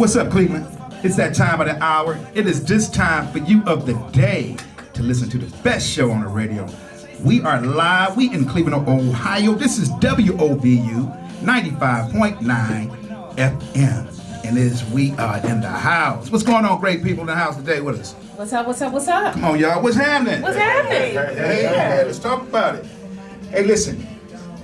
What's up, Cleveland? It's that time of the hour. It is this time for you of the day to listen to the best show on the radio. We are live. We in Cleveland, Ohio. This is WOVU 95.9 FM. And we are in the house. What's going on, great people in the house today with us? What's up, what's up, what's up? Come on, y'all. What's happening? What's happening? Hey, let's talk about it. Hey, listen.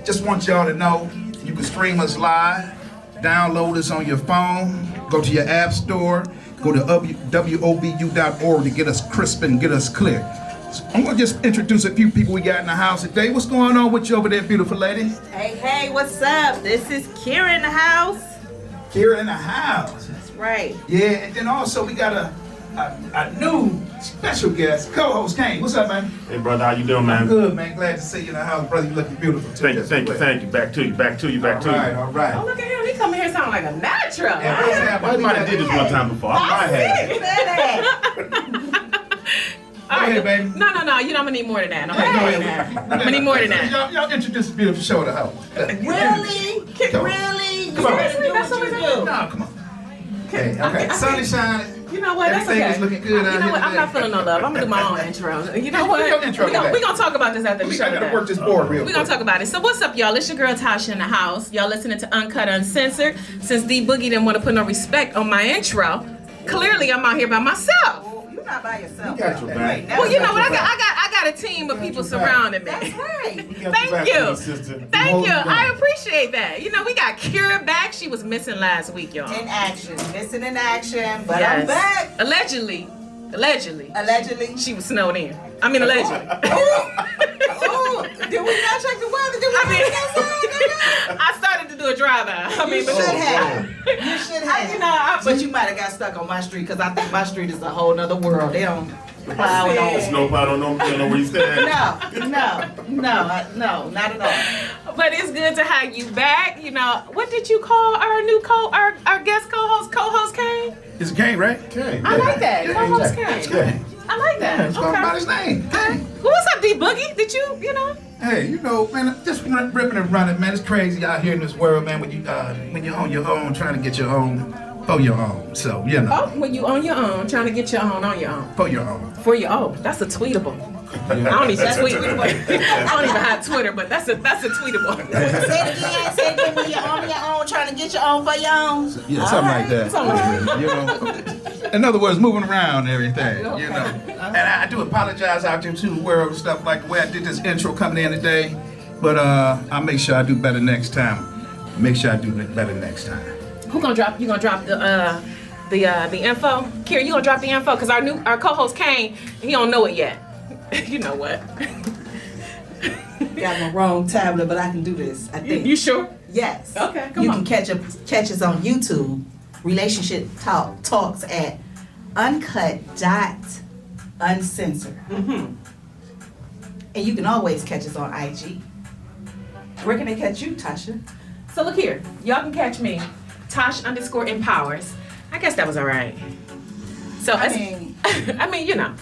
Just want y'all to know you can stream us live, download us on your phone, go to your app store, go to WOVU.org to get us crisp and get us clear. So I'm going to just introduce a few people we got in the house today. What's going on with you over there, beautiful lady? Hey, what's up? This is Kira in the house. Kira in the house. That's right. Yeah, and then also we got a new special guest, co-host Kane. What's up, man? Hey, brother, how you doing, man? I'm good, man. Glad to see you in the house, brother. You looking beautiful too. Thank you. Back to you. All right. Oh, look at him. He coming here sounding like a natural. Yeah, I might have did this one time before. I have. Go ahead, baby. No. You know, I'm gonna need more than that. I'm gonna need more than that. Y'all introduce the beautiful show of the house. Really? Really? You Come on. ready to do what you do? No, come on. Okay. Sun is shining. You know what? That's Everything okay. is looking good out You know here what? I'm today. not feeling no love. I'm gonna do my own intro. You know what? Your intro We're today. gonna talk about this after the I show. gotta today. work this board real We're quick. gonna talk about it. So what's up, y'all? It's your girl Tasha in the house. Y'all listening to Uncut Uncensored. Since D Boogie didn't want to put no respect on my intro, clearly I'm out here by myself. You're not by yourself. You got your back. Well, you know what? I got a team of people surrounding me. That's right. Thank you. Thank you. I appreciate that. You know, we got Kira back. She was missing last week, y'all. In action. Missing in action. But I'm back. Allegedly. Allegedly. She was snowed in. I mean, allegedly. Oh, did we not check the weather? Did we I started to do a drive-by. You should have. You should have. But you might have got stuck on my street because I think my street is a whole nother world. They don't plow it on. Snowplow don't know where you stand. No, not at all. But it's good to have you back. You know, what did you call our new our guest co-host Kane? It's a game, right? Okay. I like that. Co-host Kane. Yeah. I like that. It's all about his name. Well, what's up, D Boogie? Did you know? Hey, you know, man, just ripping and running, man. It's crazy out here in this world, man. When you're on your own, trying to get your own for your own. So you know. Oh, when you on your own, trying to get your own on your own. For your own. For your own. That's a tweetable. I don't even tweet. I don't even have Twitter, but that's a tweetable. Say it again. When you're on your own, trying to get your own for your own. Yeah, something like that. You know. In other words, moving around and everything. You know. And I do apologize out there to the world and stuff like the way I did this intro coming in today. But I'll make sure I do better next time. Make sure I do better next time. Who gonna drop? You gonna drop the info? Kira, you gonna drop the info? Cause our co-host Kane, he don't know it yet. You know what? Got my wrong tablet, but I can do this. I think. You sure? Yes. Okay, come you on. can catch us on YouTube. Relationship talks at Uncut.Uncensored. Mm-hmm. And you can always catch us on IG. Where can they catch you, Tasha? So look here, y'all can catch me, Tosh_empowers. I guess that was all right. So I mean, you know.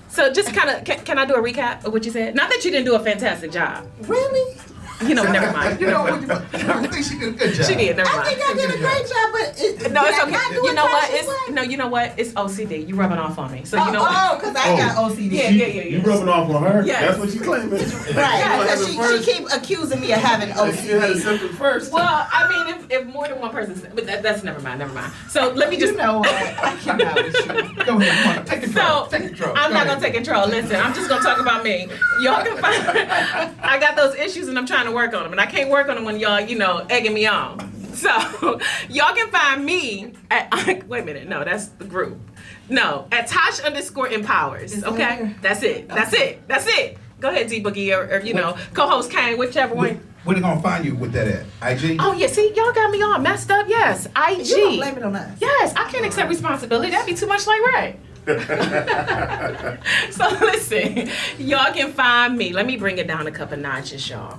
So just kind of, can I do a recap of what you said? Not that you didn't do a fantastic job. Really? You know, never mind. You know, I think she did a good job. She did, never I mind. think I did a great job, but No, it's did I okay. not do You it know what? Tasha's way? You know what? It's OCD. You rubbing off on me. So you know what? Oh, because I got OCD. Yeah. You rubbing off on her? Yes. That's what she claiming. Right, because she keep accusing me of having You had a OCD. symptom first. Well, I mean, if more than one person, but that's never mind. So let me just. You know what? I cannot with you. Go ahead, come on. Take control. So Take control. I'm Go not ahead. gonna take control. Listen, I'm just gonna talk about me. Y'all can find. I got those issues and I'm trying to work on them, and I can't work on them when y'all, egging me on. So y'all can find me at. Wait a minute. No, that's the group. No, at Tosh_empowers. Okay, that's it. That's it. Go ahead, D Boogie, or co-host Kane, whichever one. Where they gonna find you with that at? IG? Oh yeah, see, y'all got me all messed up. Yes, IG. You don't blame it on us. Yes, I can't accept responsibility. That'd be too much like Ray. So listen, y'all can find me. Let me bring it down a couple notches, y'all.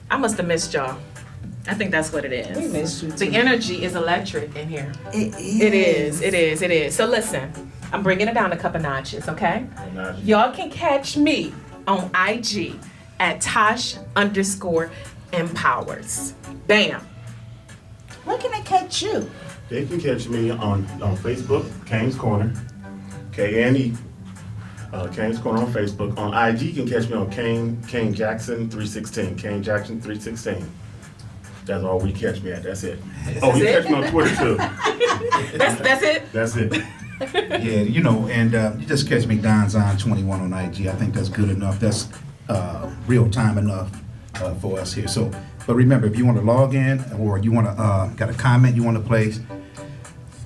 I must have missed y'all. I think that's what it is. We missed you too. The energy is electric in here. It is. It is. So listen, I'm bringing it down a couple notches, okay? Y'all can catch me on IG at Tosh_empowers. Bam. Where can they catch you? They can catch me on Facebook, Kane's Corner, K-A-N-E, Kane's Corner on Facebook. On IG, you can catch me on Kane Jackson 316, Kane Jackson 316. That's all we catch me at. That's it. Oh, you catch me on Twitter too. That's it. That's it. Yeah, you know, and you just catch me DonZon21 on IG. I think that's good enough. That's real time enough for us here. So, but remember, if you want to log in or you want to got a comment you want to place,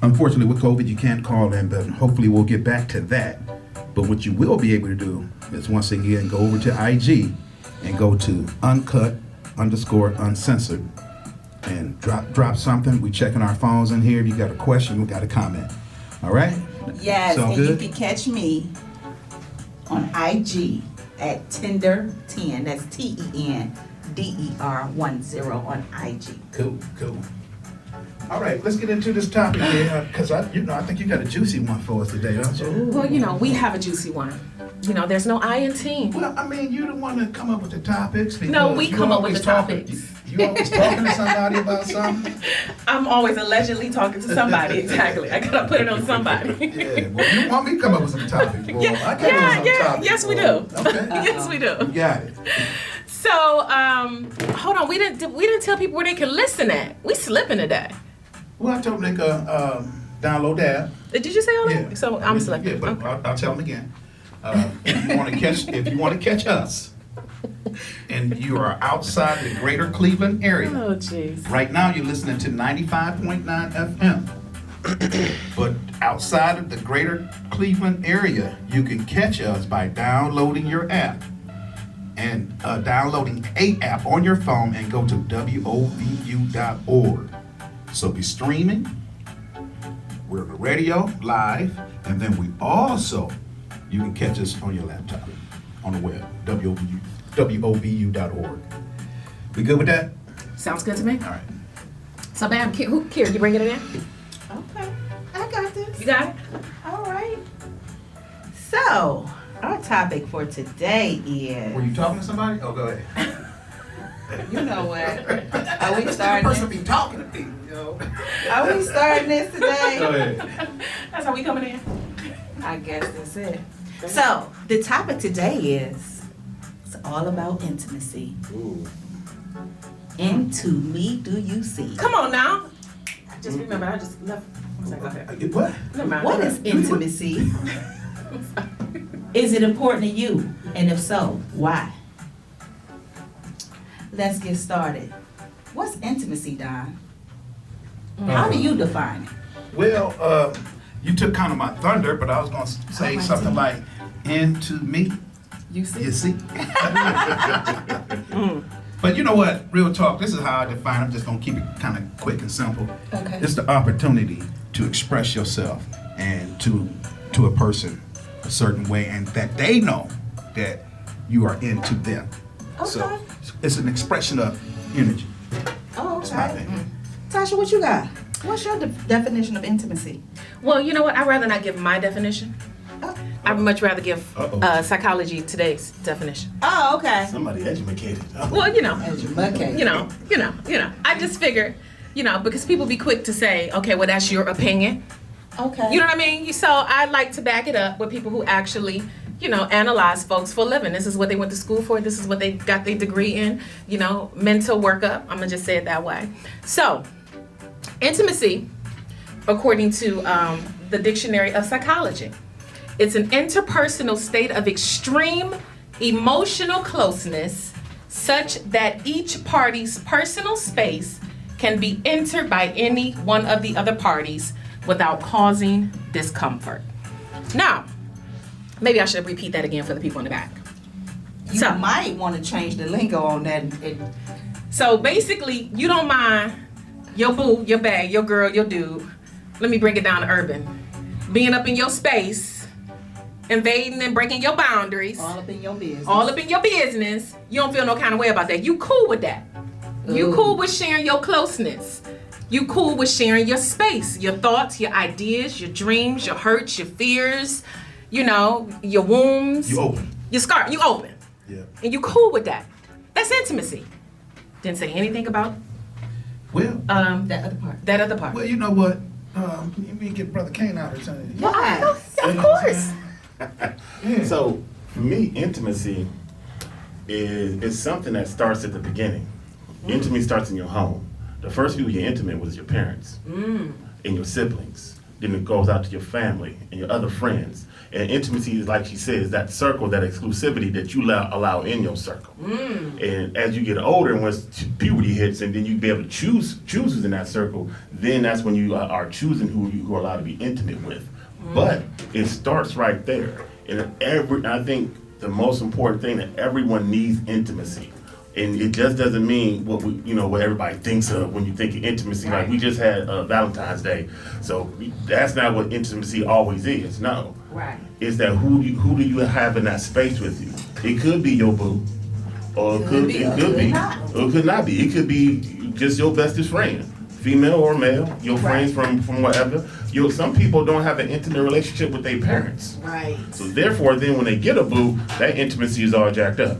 unfortunately with COVID you can't call in, but hopefully we'll get back to that. But what you will be able to do is once again go over to IG and go to Uncut_Uncensored and drop something. We checking our phones in here. If you got a question, we got a comment. All right? Yes, Sound and good? you can catch me on IG at Tender10. That's TENDER10 on IG. Cool. All right, let's get into this topic here, because I think you got a juicy one for us today, don't you? Well, we have a juicy one. There's no I in team. Well, I mean, you the one that come up with the topics. No, we because come you up with always the talking- topics. You always talking to somebody about something? I'm always allegedly talking to somebody. Exactly. I gotta put it on somebody. Yeah, well, you want me to come up with some topics? Well, I Yeah, came up with some yeah. topics. Yes, we well, do. Okay. Yes, we do. You got it. So, hold on. We didn't tell people where they can listen at. We slipping today. Well, I told them they could download the app. Did you say all that? Yeah. So I'm selecting. Yeah, but Okay. I'll tell them again. If you want to catch us, and you are outside the greater Cleveland area, Oh, jeez. right now you're listening to 95.9 FM. But outside of the greater Cleveland area, you can catch us by downloading your app and downloading a app on your phone and go to WOVU.org. So be streaming, we're on the radio live, and then you can catch us on your laptop, on the web, WOVU.org. We good with that? Sounds good to me. All right. So, bam, Kira, you bringing it in? Okay, I got this. You got it? All right. So, our topic for today Were is, you talking to somebody? Oh, go ahead. you know what? Are we The starting person this? be talking to people, yo. Are we starting this Go today? ahead. That's how we coming in. I guess that's it. So, the topic today is, it's all about intimacy. Into me do you see? Come on now. I just remember. I just left. One second. Okay. What? Never mind. What is intimacy? Is it important to you? And if so, why? Let's get started. What's intimacy, Don? How do you define it? Well, you took kind of my thunder, but I was going to say my something like, into me, You see? you see? But you know what? Real talk, this is how I define it. I'm just going to keep it kind of quick and simple. Okay. It's the opportunity to express yourself and to a person a certain way, and that they know that you are into them. So Okay. it's an expression of energy. Oh, That's my okay. thing. Tasha, what you got? What's your definition of intimacy? Well, you know what? I'd rather not give my definition. Oh, I'd much rather give Uh-oh. psychology today's definition. oh okay. Somebody educated. Well, Okay. I just figure, because people be quick to say, okay, well, that's your opinion. Okay. You know what I mean? So I like to back it up with people who actually, analyze folks for a living. This is what they went to school for. This is what they got their degree in, mental workup. I'm going to just say it that way. So, intimacy, according to the Dictionary of Psychology, it's an interpersonal state of extreme emotional closeness such that each party's personal space can be entered by any one of the other parties without causing discomfort. Now, maybe I should repeat that again for the people in the back. You So- might want to change the lingo on that. So basically, you don't mind your boo, your bag, your girl, your dude. Let me bring it down to urban. Being up in your space, invading and breaking your boundaries, All up in your business. all up in your business. You don't feel no kind of way about that. You cool with that. You Ooh. cool with sharing your closeness. You cool with sharing your space, your thoughts, your ideas, your dreams, your hurts, your fears, your wounds. You open. Your scar. You open. Yeah. And you cool with that. That's intimacy. Didn't say anything about Well, That other part. that other part. well, you know what? You mean get Brother Kane out or something? Yeah, of course. So for me, intimacy is something that starts at the beginning. Intimacy starts in your home. The first people you're intimate with is your parents and your siblings. Then it goes out to your family and your other friends. And intimacy is, like she says, that circle, that exclusivity that you allow in your circle. And as you get older, and once puberty hits, and then you be able to choose who's in that circle, then that's when you are choosing who you are allowed to be intimate with. But it starts right there. And I think the most important thing that everyone needs intimacy. And it just doesn't mean what what everybody thinks of when you think of intimacy. Right. Like we just had Valentine's Day, so that's not what intimacy always is. No, Right. it's that who do you have in that space with you? It could be your boo, or it could be, or it could not be. It could be just your bestest friend, female or male, your friends from whatever. Some people don't have an intimate relationship with their parents, Right. so therefore, then when they get a boo, that intimacy is all jacked up.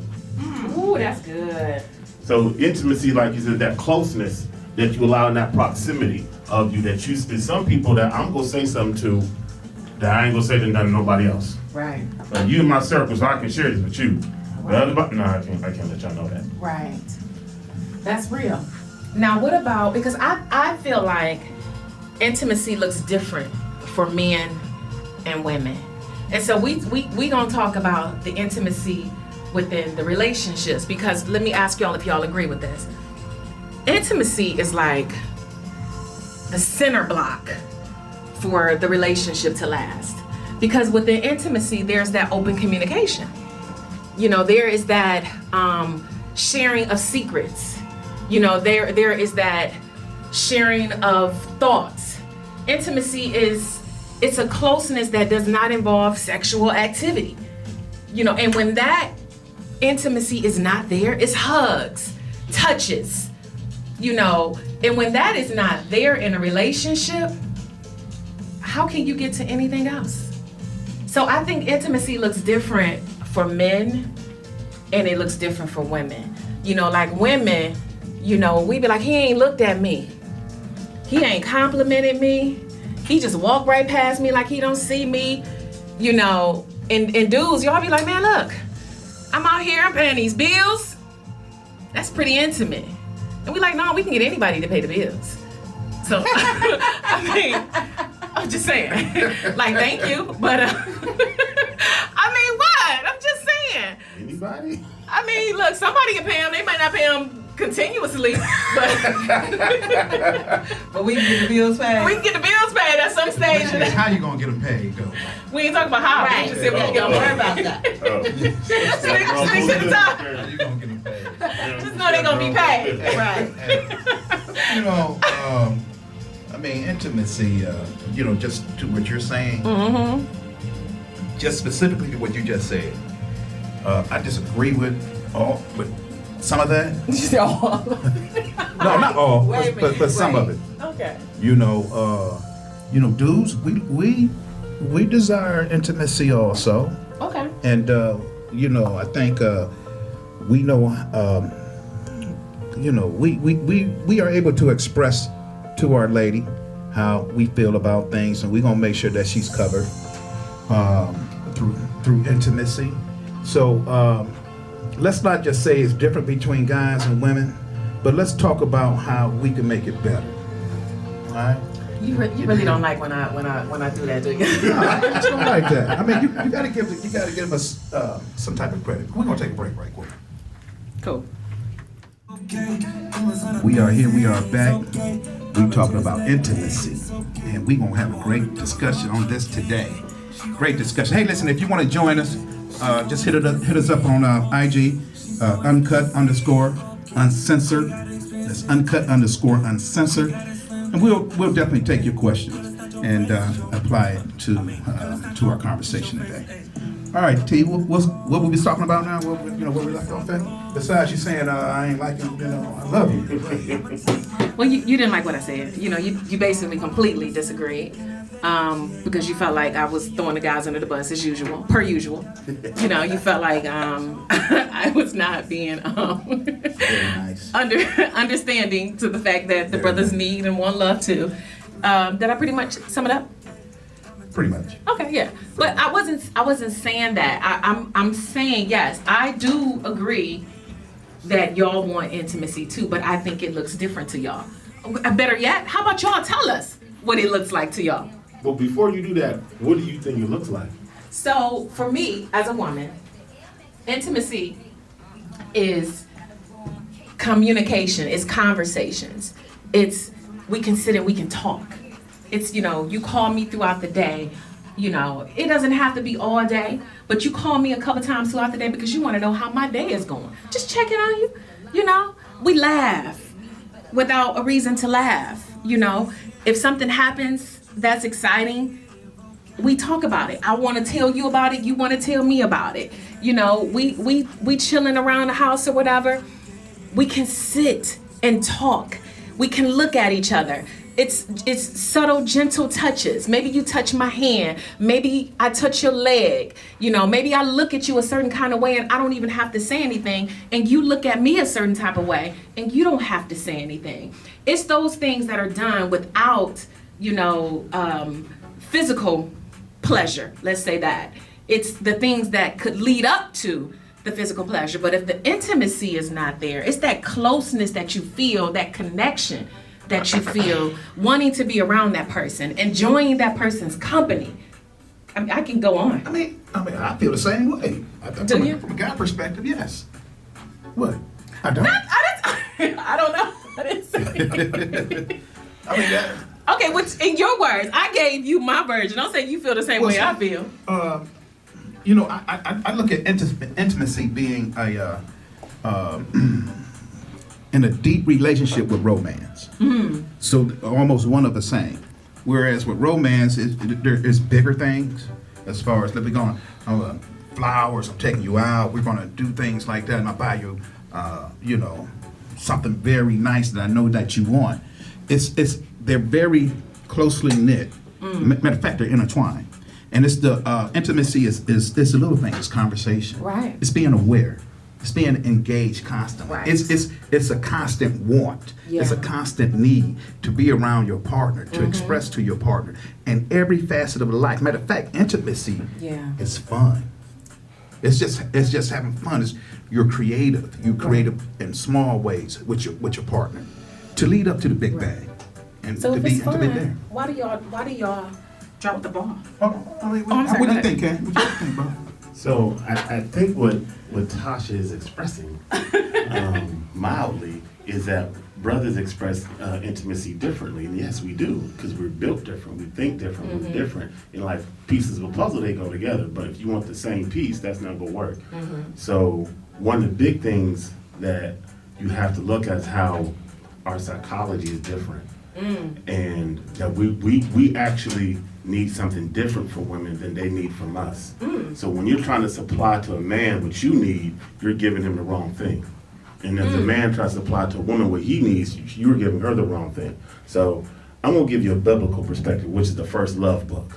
Ooh, that's good. So intimacy, like you said, that closeness that you allow in that proximity of you, that you, there's some people that I'm gonna say something to that I ain't gonna say to nobody else. Right. Like you in my circle, so I can share this with you. But everybody, no, I can't let y'all know that. Right. That's real. Now, what about, because I feel like intimacy looks different for men and women. And so we gonna talk about the intimacy within the relationships, because let me ask y'all if y'all agree with this. Intimacy is like the center block for the relationship to last. Because within intimacy, there's that open communication. There is that sharing of secrets. There is that sharing of thoughts. Intimacy it's a closeness that does not involve sexual activity. And when that intimacy is not there, it's hugs, touches, and when that is not there in a relationship, how can you get to anything else? So I think intimacy looks different for men and it looks different for women. Like women, we be like, he ain't looked at me. He ain't complimented me. He just walked right past me like he don't see me, and dudes, y'all be like, man, look, I'm out here, I'm paying these bills. That's pretty intimate. And we like, no, we can get anybody to pay the bills. So, I'm just saying, like, thank you, but, what? I'm just saying. Anybody? Look, somebody can pay them. They might not pay them continuously, but But we can get the bills paid. we can get the bills paid at some stage. How you gonna get them paid, though? We ain't talking about how. Right. We just said we can get Don't them worry paid. about that. Stick to the top. How you gonna get them paid? Just know they're gonna be paid. Right. Intimacy, just to what you're saying, just specifically to what you just said, I disagree with some of that. You said all. No, not all, Wait a but minute, some wait. of it. Okay. Dudes, we desire intimacy also, Okay. and I think we know, we are able to express to our lady how we feel about things, and we're gonna make sure that she's covered through intimacy. So let's not just say it's different between guys and women, but let's talk about how we can make it better. All right? You really don't like when I do that, do you? No, I just don't like that. You gotta give us some type of credit. We're gonna take a break right quick. Cool. We are here. We are back. We talking about intimacy, and we gonna have a great discussion on this today. Great discussion. Hey, listen, if you want to join us, just hit us up on IG, Uncut Uncensored. That's Uncut Uncensored, and we'll definitely take your questions and apply it to our conversation today. All right, T, what we be talking about now? What we left off at? Besides you saying I ain't like you, I love you. Well, you didn't like what I said. You basically completely disagreed because you felt like I was throwing the guys under the bus as usual, per usual. You felt like I was not being Very nice. understanding to the fact that the brothers need and want love too. Did I pretty much sum it up? Pretty much. Okay, yeah. But I wasn't saying that. I'm saying, yes, I do agree that y'all want intimacy too, but I think it looks different to y'all. Better yet, how about y'all tell us what it looks like to y'all? Well, before you do that, what do you think it looks like? So for me, as a woman, intimacy is communication, it's conversations. We can sit and we can talk. It's, you call me throughout the day. It doesn't have to be all day, but you call me a couple times throughout the day because you want to know how my day is going. Just checking on you. We laugh without a reason to laugh. If something happens that's exciting, we talk about it. I want to tell you about it. You want to tell me about it. We chilling around the house or whatever. We can sit and talk. We can look at each other. It's subtle, gentle touches. Maybe you touch my hand. Maybe I touch your leg. Maybe I look at you a certain kind of way and I don't even have to say anything. And you look at me a certain type of way and you don't have to say anything. It's those things that are done without, physical pleasure. Let's say that. It's the things that could lead up to the physical pleasure. But if the intimacy is not there, it's that closeness that you feel, that connection that you feel, wanting to be around that person, enjoying that person's company. I mean, I can go on. I mean, I feel the same way. Do you? From a guy perspective, yes. What? I don't. I don't know. I didn't say. I mean, that. Okay, which in your words, I gave you my version. Don't say you feel the same way I feel. I look at intimacy being in a deep relationship with romance. So almost one of the same. Whereas with romance, there's bigger things as far as, we're going flowers, I'm taking you out, we're going to do things like that, and I'll buy you, something very nice that I know that you want. They're very closely knit. Matter of fact, they're intertwined. And it's the intimacy is the little thing. It's conversation. Right. It's being aware. It's being engaged constantly. Right. It's a constant want. Yeah. It's a constant need to be around your partner, to express to your partner, and every facet of life. Matter of fact, intimacy is fun. It's just having fun. You're creative. You're creative in small ways with your partner to lead up to the big bang, and So to if be it's fun, intimate there. why do y'all drop the ball? What do you think, Ken? What do you think, bro? So I think what Tasha is expressing mildly is that brothers express intimacy differently. And yes, we do, because we're built different. We think different. We're different. And like pieces of a puzzle, they go together. But if you want the same piece, that's not going to work. So one of the big things that you have to look at is how our psychology is different. And that we actually need something different from women than they need from us. So when you're trying to supply to a man what you need, you're giving him the wrong thing. And as a man tries to supply to a woman what he needs, you're giving her the wrong thing. So I'm gonna give you a biblical perspective, which is the first love book.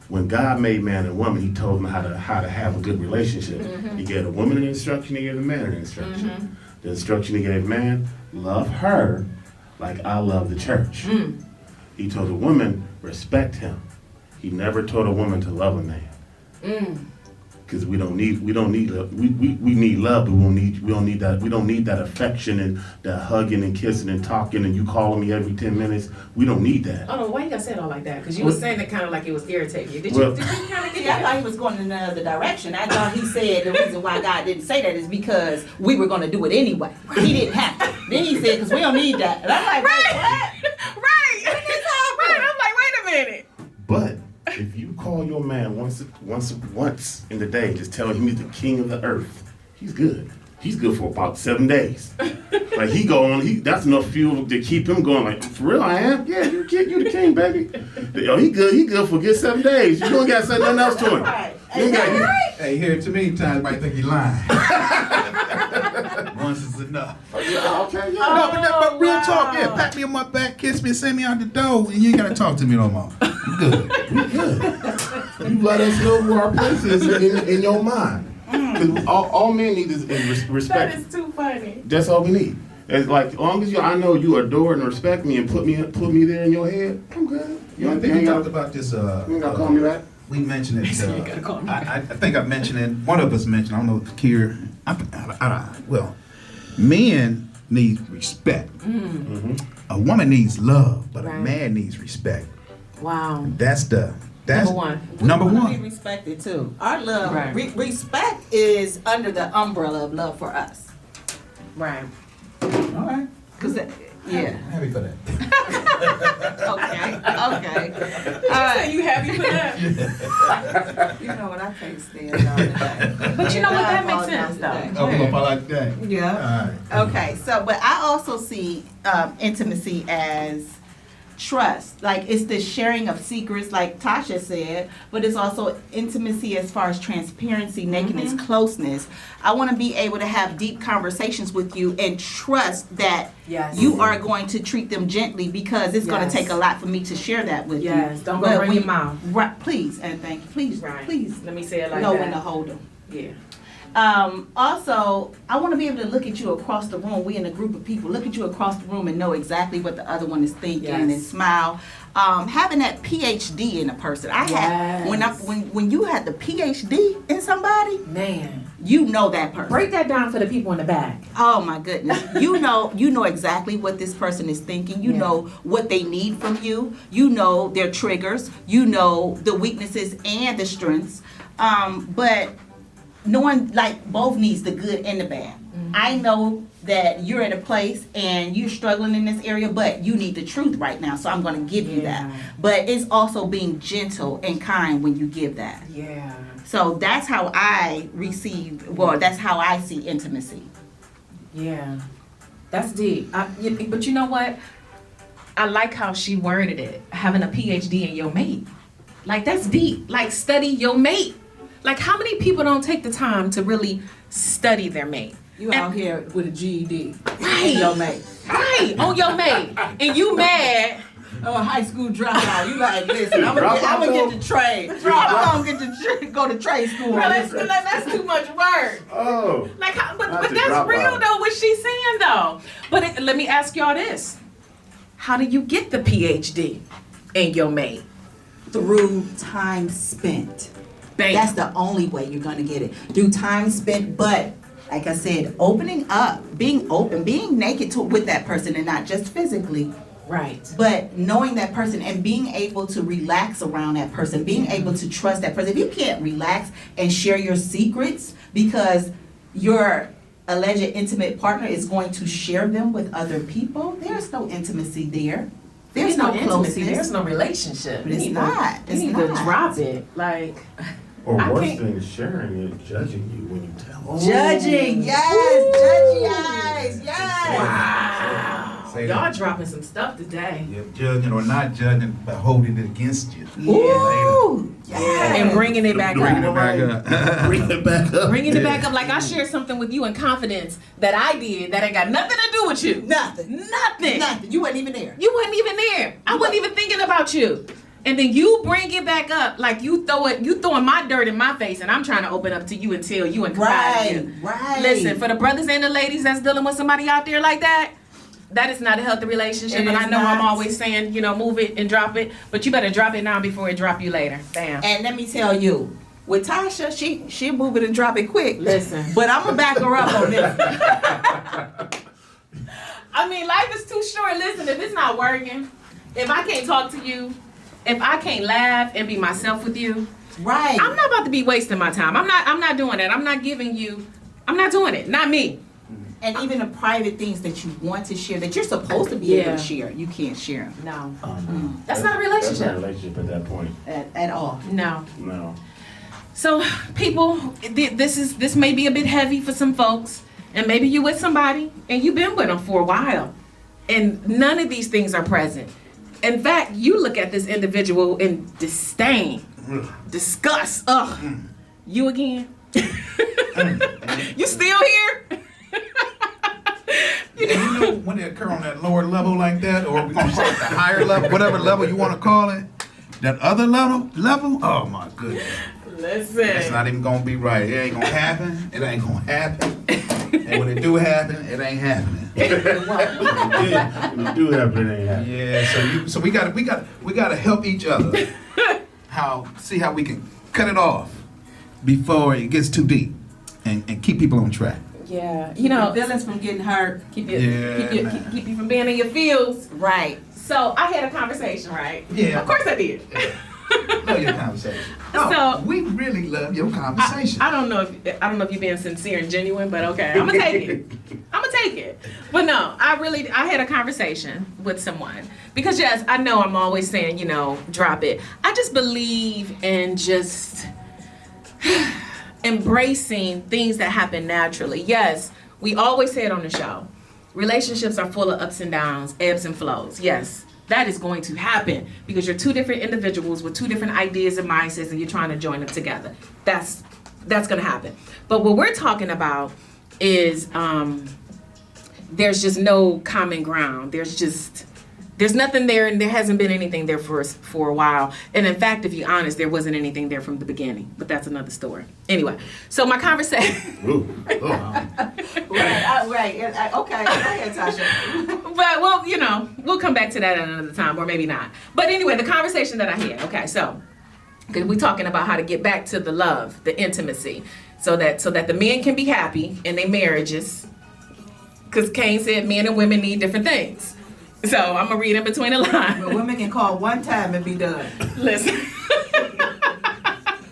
When God made man and woman, he told them how to have a good relationship. He gave a woman an instruction, he gave a man an instruction. The instruction he gave man, love her like I love the church. He told the woman, respect him. He never told a woman to love a man. Because we need love. We need love, but we don't need that affection and that hugging and kissing and talking and you calling me every 10 minutes. We don't need that. Oh no, why you gotta say it all like that? Because you were saying it kind of like it was irritating you. Did you kind of get See, I thought he was going in another direction. I thought he said the reason why God didn't say that is because we were going to do it anyway. He didn't have to. Then he said, because we don't need that. And I'm like, Right. what? Right. I'm like, wait a minute. But if you call your man once in the day, just tell him he's the king of the earth, he's good. He's good for about 7 days. Like that's enough fuel to keep him going. Like, for real, I am? Yeah, you're the king, baby. Yo, he good for a good 7 days. You don't got to say nothing else to him. Right. Hey, hear it too many times, might think you're lying. Once is enough. Yeah, okay, yeah. No, but real talk, yeah. Pat me on my back, kiss me, send me out the door, and you ain't gotta talk to me no more. You good. You let us know where our place is in your mind. Because all men need is respect. That is too funny. That's all we need. It's like, as long as I know you adore and respect me and put me there in your head, I'm good. You I don't think think we you talked gotta, about this. you ain't gotta call me back? We mentioned it. You gotta call me I think I mentioned it. One of us mentioned. I don't know if Kier. Well, men need respect. A woman needs love, but a Right. man needs respect. Wow. That's Number one. Number We wanna be one. respected too. Our love, Right. respect is under the umbrella of love for us. Right. All right. Yeah. I'm happy for that. Okay. All right. You happy for that? You know what? I can't stand all today. But you know what? That makes I sense apologize though. Oh, we gonna fall like that. Yeah. All right. Okay. So, but I also see intimacy as trust. Like it's the sharing of secrets, like Tasha said, but it's also intimacy as far as transparency, nakedness, closeness. I want to be able to have deep conversations with you and trust that Yes. you are going to treat them gently because it's going Yes. to take a lot for me to share that with you. Yes, don't go But run when your mouth. Right, please, and thank you. Please, Right. please Let me say it like know that. when to hold them. Yeah. Also, I want to be able to look at you across the room. We in a group of people. Look at you across the room and know exactly what the other one is thinking Yes. and smile. Having that PhD in a person. I had when you had the PhD in somebody, Man. you know that person. Break that down for the people in the back. Oh my goodness. You know exactly what this person is thinking. You Yeah. know what they need from you. You know their triggers. You know the weaknesses and the strengths. But knowing like both needs the good and the bad. I know that you're at a place and you're struggling in this area, but you need the truth right now. So I'm going to give you that. Yeah. But it's also being gentle and kind when you give that. Yeah. So that's how I that's how I see intimacy. Yeah. That's deep. But you know what? I like how she worded it. Having a PhD in your mate. Like that's deep. Like study your mate. Like how many people don't take the time to really study their mate? You And- out here with a GED. Right. Your mate. Right, on your mate. And you mad. Oh, a high school dropout. You like, listen, I'm gonna Dropout get the trade. I'm gonna get to go to trade school. Bro, that's too much work. Oh. Like, but Not to that's drop real out. though, what she's saying though. But let me ask y'all this. How do you get the PhD in your mate? Through time spent. Bam. That's the only way you're gonna get it. Through time spent, but like I said, opening up, being open, being naked with that person and not just physically, Right. but knowing that person and being able to relax around that person, being able to trust that person. If you can't relax and share your secrets because your alleged intimate partner is going to share them with other people, there's no intimacy there. There's no intimacy. closeness. There's no relationship. But it's You need not. You It's need to not. drop it. Like, Or I worse can't- than sharing it, judging you when you tell them. Judging, yes, judgy eyes, yes. wow. Say Y'all that. dropping some stuff today. You're judging or not judging, but holding it against you. Ooh, yes. And bringing it back Bringing it up. back up. Bring it back up. Bringing it back up. Like I shared something with you in confidence that I did that ain't got nothing to do with you. Nothing. Nothing. Nothing. You wasn't even there. You wasn't even there. I wasn't even thinking about you. And then you bring it back up like you throwing my dirt in my face and I'm trying to open up to you and tell you and confide in you. Right. Listen, for the brothers and the ladies that's dealing with somebody out there like that, that is not a healthy relationship. It And is I know I'm not. always saying, move it and drop it, but you better drop it now before it drop you later. Damn. And let me tell you, with Tasha, she'll move it and drop it quick. Listen. But I'm gonna back her up on this. I mean, life is too short. Listen, if it's not working, if I can't talk to you, if I can't laugh and be myself with you, Right. I'm not about to be wasting my time. I'm not doing that. I'm not doing it. Not me. And even the private things that you want to share, that you're supposed to be able Yeah. to share, you can't share No. Mm. That's not a That's relationship. not a relationship at that point. at all. No. No. So, people, this may be a bit heavy for some folks, and maybe you with somebody and you've been with them for a while, and none of these things are present. In fact, you look at this individual in disdain, disgust. Ugh, you again? You still here? You know when they occur on that lower level like that, or we're gonna call it the higher level, whatever level you want to call it, that other level. Oh my goodness. Listen. It's not even gonna be right. It ain't gonna happen. It ain't gonna happen. And when it do happen, it ain't happening. Yeah, when you do have it, ain't happening. Yeah, so we gotta help each other. See how we can cut it off before it gets too deep, and keep people on track. Yeah, Feelings from getting hurt. keep you from being in your feels. Right. So I had a conversation, right? Yeah. Of course I did. Love your conversation. So- We really love your conversation. I don't know if you're being sincere and genuine, but okay, I'm gonna take it. But no, I had a conversation with someone because yes, I know I'm always saying, drop it. I just believe in just embracing things that happen naturally. Yes, we always say it on the show. Relationships are full of ups and downs, ebbs and flows. Yes, that is going to happen because you're two different individuals with two different ideas and mindsets and you're trying to join them together. That's going to happen. But what we're talking about is there's just no common ground. There's nothing there, and there hasn't been anything there for a while. And in fact, if you're honest, there wasn't anything there from the beginning. But that's another story. Anyway, so my conversation. Ooh. Right. Okay. Go ahead, Tasha. But we'll come back to that at another time, or maybe not. But anyway, the conversation that I had. Okay, so because we're talking about how to get back to the love, the intimacy, so that the men can be happy in their marriages. Because Kane said men and women need different things. So I'm gonna read in between the lines. But women can call one time and be done. Listen.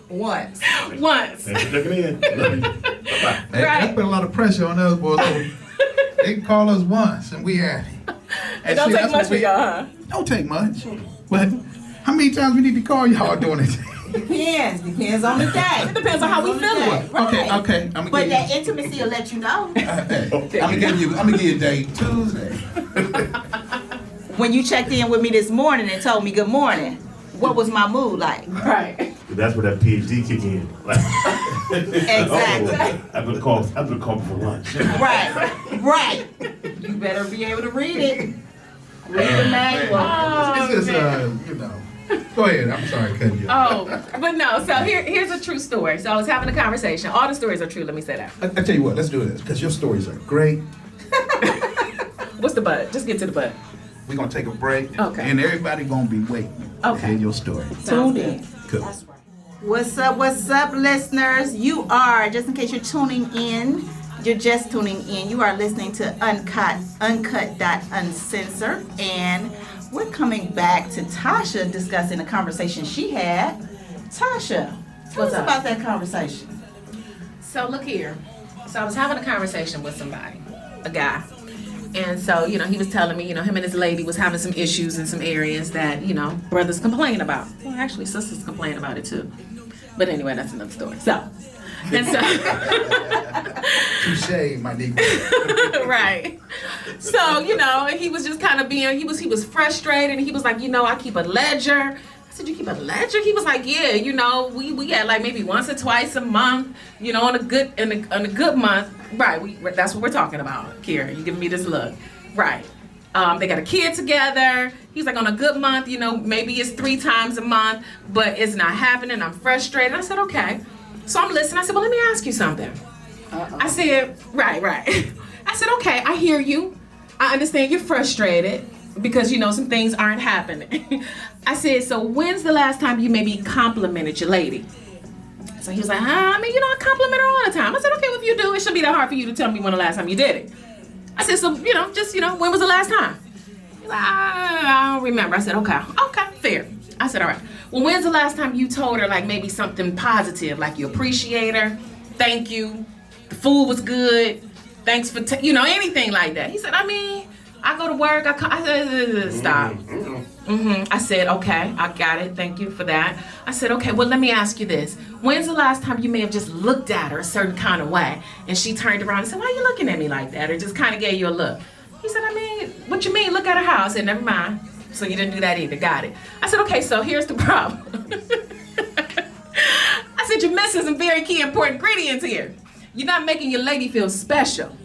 Once. Once. Thanks for checking in. Love you. Bye-bye. That put a lot of pressure on us, boys. They can call us once, and we happy. It don't take much for y'all, huh? Don't take much. But how many times we need to call y'all doing it? Depends on the day. It depends on how we feeling. Right. Okay. But that intimacy will let you know. I'm gonna give you a date Tuesday. When you checked in with me this morning and told me good morning, what was my mood like? Right. That's where that PhD kick in. Like, Exactly. I'm gonna call for lunch. Right. You better be able to read it. Read the manual. It's just Go ahead. I'm sorry, cutting you. But no. So here's a true story. So I was having a conversation. All the stories are true. Let me say that. I tell you what. Let's do this because your stories are great. What's the but? Just get to the but. We're gonna take a break. Okay. And everybody gonna be waiting to hear your story. Tuned in. Cool. What's up, listeners? You are, just in case you're tuning in, you're just tuning in, you are listening to Uncut Uncensored, and we're coming back to Tasha discussing a conversation she had. Tasha, tell us about that conversation. So look here. So I was having a conversation with somebody, a guy. And so, he was telling me, him and his lady was having some issues in some areas that, brothers complain about. Well, actually, sisters complain about it too. But anyway, that's another story. So. Touche, my nigga. Right. So, and he was just kind of he was frustrated, and he was like, I keep a ledger. I said, you keep a ledger? He was like, yeah, we had like maybe once or twice a month, on a good month. Right, that's what we're talking about, Kira. You giving me this look. Right. They got a kid together. He's like, on a good month, maybe it's 3 times a month, but it's not happening. I'm frustrated. I said, okay. So I'm listening. I said, well, let me ask you something. Uh-oh. I said, right. I said, okay, I hear you. I understand you're frustrated because, some things aren't happening. I said, so when's the last time you maybe complimented your lady? So he was like, I compliment her all the time. I said, okay, well, if you do, it shouldn't be that hard for you to tell me when the last time you did it. I said, so, when was the last time? He's like, I don't remember. I said, okay, fair. I said, all right. Well, when's the last time you told her, like, maybe something positive, like you appreciate her, thank you, the food was good, thanks for, anything like that? He said, I go to work, I said, stop. I said, okay, I got it, thank you for that. I said, okay, well, let me ask you this. When's the last time you may have just looked at her a certain kind of way, and she turned around and said, why are you looking at me like that, or just kind of gave you a look? He said, what you mean, look at her how? I said, never mind. So you didn't do that either. Got it. I said, okay, so here's the problem. I said, you're missing some very key important ingredients here. You're not making your lady feel special.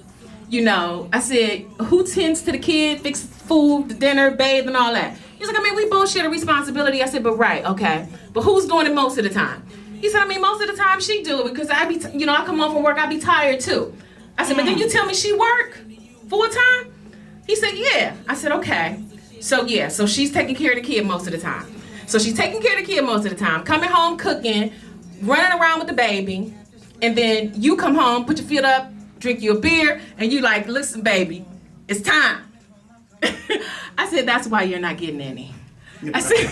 I said, who tends to the kid, fix food, the dinner, bathe, and all that? He's like, we both share the responsibility. I said, but right, okay. But who's doing it most of the time? He said, I mean, most of the time she do it because I come home from work, I be tired too. I said, but then you tell me she work full time? He said, yeah. I said, okay. So yeah, so she's taking care of the kid most of the time. So she's taking care of the kid most of the time, coming home, cooking, running around with the baby, and then you come home, put your feet up, drink you a beer, and you like, listen, baby, it's time. I said, that's why you're not getting any. I said,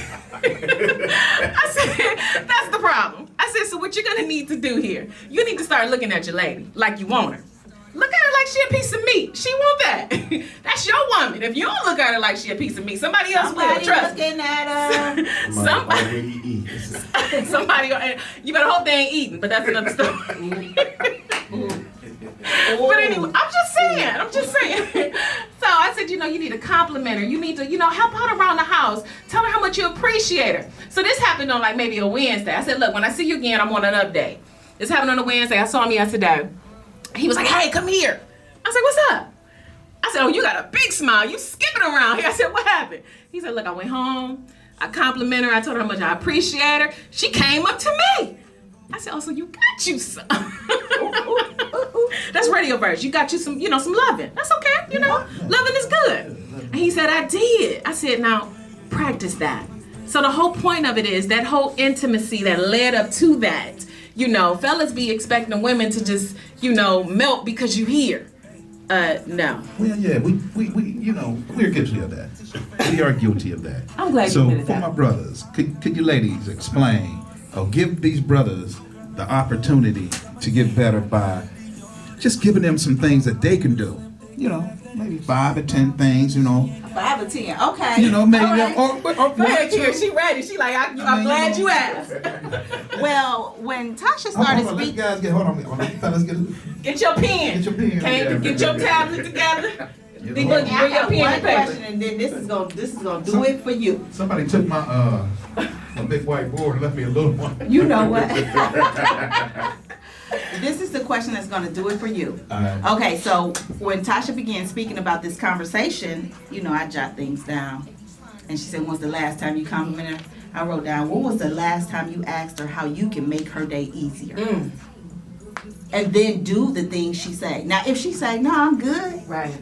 that's the problem. I said, so what you're gonna need to do here, you need to start looking at your lady like you want her. Look at her like she a piece of meat. She want that. That's your woman. If you don't look at her like she a piece of meat, somebody else will. Trust me. Looking at her. Somebody, you better hope they ain't eating, but that's another story. But anyway, I'm just saying. So I said, you need to compliment her. You need to, help out around the house. Tell her how much you appreciate her. So this happened on like maybe a Wednesday. I said, look, when I see you again, I'm on an update. This happened on a Wednesday. I saw him yesterday. He was like, hey, come here. I said, what's up? I said, oh, you got a big smile. You skipping around here. I said, what happened? He said, look, I went home. I complimented her. I told her how much I appreciate her. She came up to me. I said, oh, so you got you some. That's radio verse. You got you some, some loving. That's okay, Loving is good. And he said, I did. I said, now, practice that. So the whole point of it is that whole intimacy that led up to that. Fellas be expecting women to just, melt because you here. No. Well, yeah, we're guilty of that. We are guilty of that. I'm glad so you admitted for that. my brothers, could you ladies explain or give these brothers the opportunity to get better by just giving them some things that they can do? Maybe 5 or 10 things, 5 or 10, okay. maybe. All right. Or Go ahead, Kira. She ready. She like, I'm glad you asked. Well, when Tasha started speaking, Guys, hold on. Fellas, get Get your pen. your pen. Get your tablet together. Bring I your got pen one and paper. question, and then this is gonna do it for you. Somebody took my big white board and left me a little one. You know what? This is the question that's gonna do it for you. Okay, so when Tasha began speaking about this conversation, I jot things down, and she said, "When's the last time you complimented her?" I wrote down, "When was the last time you asked her how you can make her day easier?" And then do the things she say. Now, if she say, "No, I'm good," Right.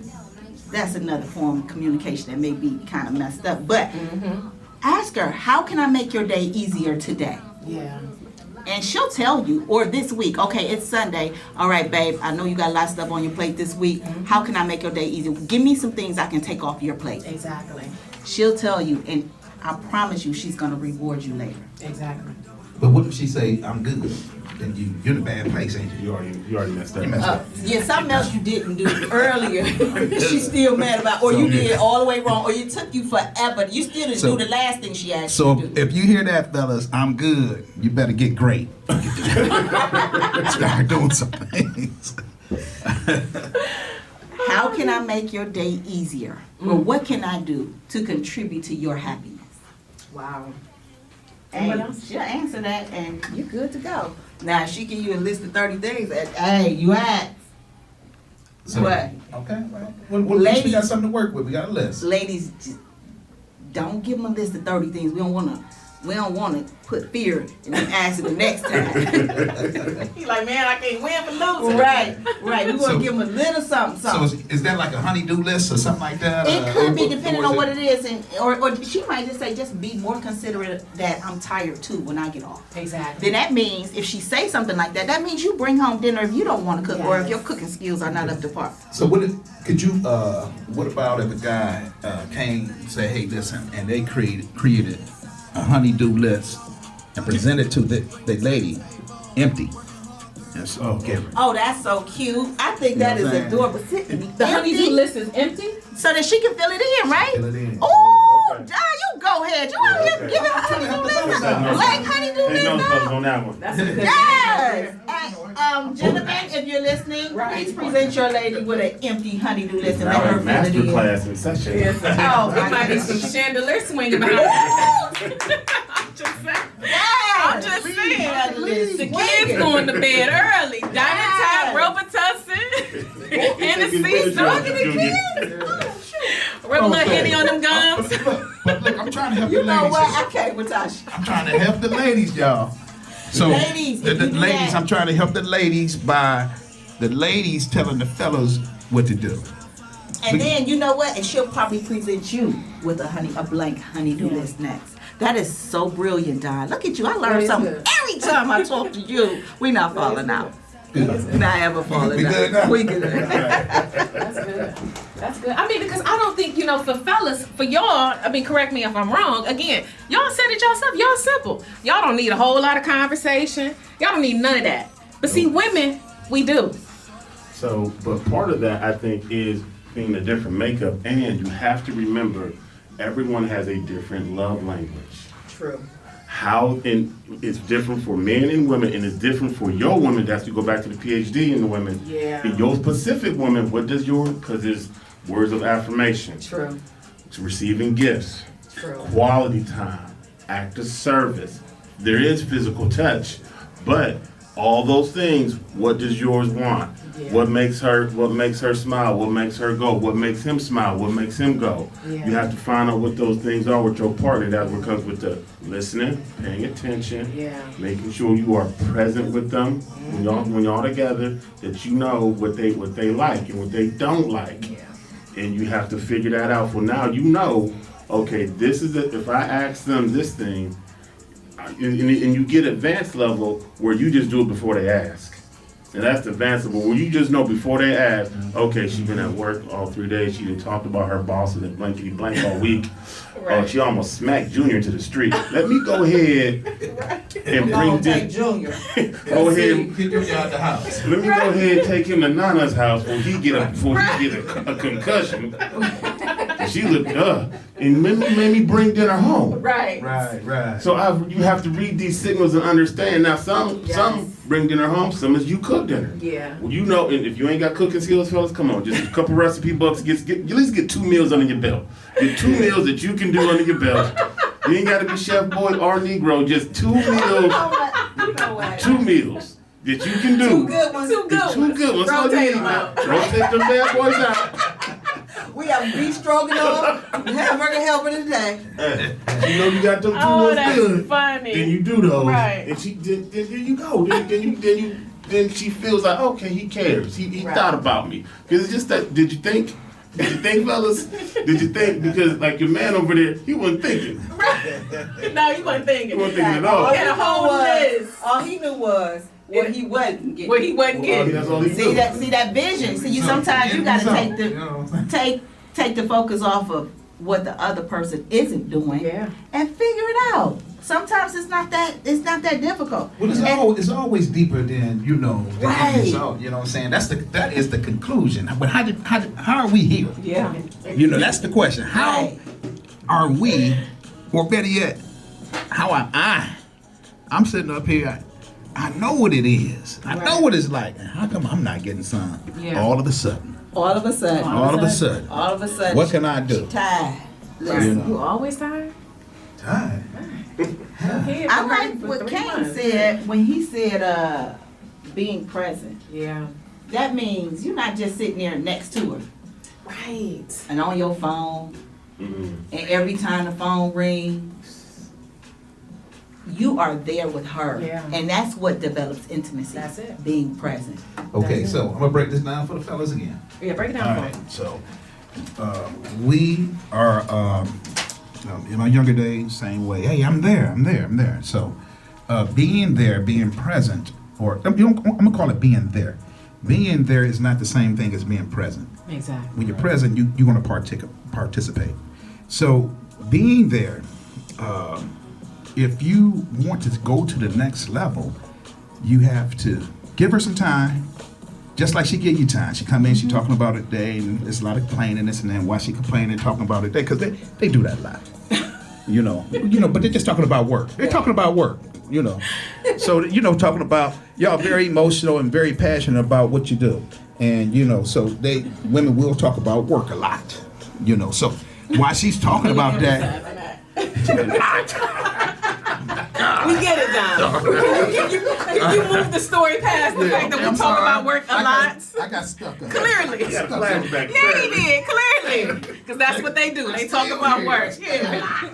that's another form of communication that may be kind of messed up. But ask her, how can I make your day easier today? Yeah. And she'll tell you, or this week, okay, it's Sunday. All right, babe, I know you got a lot of stuff on your plate this week. How can I make your day easier? Give me some things I can take off your plate. Exactly. She'll tell you, and I promise you she's going to reward you later. Exactly. But what if she say, I'm good? Then you're in a bad place, ain't you? You already messed up. You messed up. Yeah, something else you didn't do earlier, she's still mad about, or you did it all the way wrong, or it took you forever. You still didn't do the last thing she asked you So to do. if you hear that, fellas, I'm good, you better get great. Start doing some things. How can I make your day easier? Or what can I do to contribute to your happiness? Wow. And What else? she'll answer that, and you're good to go. Now, if she give you a list of 30 things, hey, you asked. So, What? Okay, well, at least we got something to work with. We got a list. Ladies, just don't give them a list of 30 things. We don't want to put fear in them asking the next time. He like, man, I can't win for losing. Right. We want to So- give them a little something. So is that like a honey-do list or something like that? It could be or depending is on what it is, or she might just say, just be more considerate that I'm tired too when I get off. Exactly. Then that means if she say something like that, that means you bring home dinner if you don't want to cook, or if your cooking skills are not up to par. So what about if a guy came and said, hey, listen, and they created a honey-do list and presented to the lady empty. And so, okay. Oh, that's so cute. I think that is adorable. The honeydew list is empty? So that she can fill it in, right? Fill it in. Oh, Okay. John, you go ahead. You out here giving honeydew list. Like honeydew Ain't no list. fellas on that one. That's a good Yes. Gentlemen, if you're listening, please present your lady with an empty honeydew list and let her fill it Master in. class in such a. Oh, There my might be goodness. some chandelier swinging behind her. I'm just saying. I'm just saying. The kids going to bed early. Dining time, Robitussin, Hennessy, smoking the kids. Rub a little Henny on them gums. But look, I'm trying to help You the know ladies. what? I can't with Tasha. I'm trying to help the ladies, y'all. So, Ladies, if the you do ladies, that- I'm trying to help the ladies by the ladies telling the fellas what to do. And then you know what? And she'll probably present you with a blank honey-do list next. That is so brilliant, Don. Look at you. I That learn is something good. every time I talk to you. We not falling out. Good. Not ever falling We out. good now? We good. That's good. That's good. I mean, because I don't think, for fellas, for y'all, I mean, correct me if I'm wrong. Again, y'all said it yourself. Y'all simple. Y'all don't need a whole lot of conversation. Y'all don't need none of that. But see, women, we do. So, but part of that, I think, is being a different makeup, and you have to remember, everyone has a different love language. True. It's different for men and women, and it's different for your woman. That's to go back to the PhD in the women. Yeah. In your specific woman, what does because it's words of affirmation. True. It's receiving gifts. True. Quality time, act of service. There is physical touch, but all those things, what does yours want? Yeah. What makes her smile? What makes her go? What makes him smile? What makes him go? Yeah. You have to find out what those things are with your partner. That's what comes with the listening, paying attention, Yeah. making sure you are present with them when y'all together, that you know what they like and what they don't like. Yeah. And you have to figure that out. For now, you know, okay, this is it. If I ask them this thing, and you get advanced level where you just do it before they ask. And that's the advanced level where you just know before they ask, okay, she's been at work all 3 days. She done talked about her bosses and blankety blank all week. Right. She almost smacked Junior to the street. Let me go ahead and bring Junior. Go ahead. Get Junior out the house. Let me go ahead and take him to Nana's house before he get a concussion. She looked and made me bring dinner home. Right. Right. So you have to read these signals and understand. Now some bring dinner home, some is you cook dinner. Yeah. Well, you know, and if you ain't got cooking skills, fellas, come on, just a couple recipe books. Get at least get 2 meals under your belt. Get 2 meals that you can do under your belt. You ain't got to be chef boy or Negro. Just 2 meals. You know what? 2 meals that you can do. Two good ones. Two good Two good ones. All you Rotate need. them out. Rotate them bad boys out. We have beef stroganoff, hamburger helper today. You know you got them 2 Oh, ones that's good. funny. Then you do those. Right. And then you go. Then she feels like, okay, he cares. He Right. thought about me. Because it's just that. Did you think, fellas? Did you think? Because like your man over there, he wasn't thinking. No, you wasn't thinking. He wasn't thinking at all. He had a whole list. All he knew was what he wasn't getting. What he wasn't Well, getting. that's all he See knew. that vision. See, sometimes you gotta take the focus off of what the other person isn't doing, Yeah. and figure it out. Sometimes it's not that difficult. Well, it's always deeper than the Right. end result. You know what I'm saying? That is the conclusion. But how are we here? Yeah. That's the question. How Right. are we, or better yet, how am I? I'm sitting up here. I know what it is. I know what it's like. How come I'm not getting some? Yeah. All of a sudden. All of a sudden. All of a sudden. All of a sudden. What can I do? Tired. You You always tired? Time. Okay, I for like for what 3 Kane months. said when he said being present. Yeah. That means you're not just sitting there next to her Right. and on your phone, Mhm. and every time the phone rings, you are there with her. Yeah. And that's what develops intimacy. That's it. Being present. Okay, so I'm gonna break this down for the fellas again. Yeah, break it All down for right, me. so we are in my younger days, same way. Hey, I'm there. So being there, being present, or I'm gonna call it being there. Being there is not the same thing as being present. Exactly. When you're present, you're gonna participate. So being there, if you want to go to the next level, you have to give her some time. Just like she give you time. She come in, she talking about it day, and there's a lot of complaining, this and that. Why she complaining, talking about it day? Because they do that a lot. But they're just talking about work. They're talking about work, So, talking about, y'all very emotional and very passionate about what you do. And, so women will talk about work a lot, So while she's talking about that, We get it, Don. Can you move the story past the fact that we I'm talk sorry. about work a lot? I got stuck up. Clearly. Yeah, flashback. Yeah, he did, clearly. Because that's what they do. They talk about work. Yeah.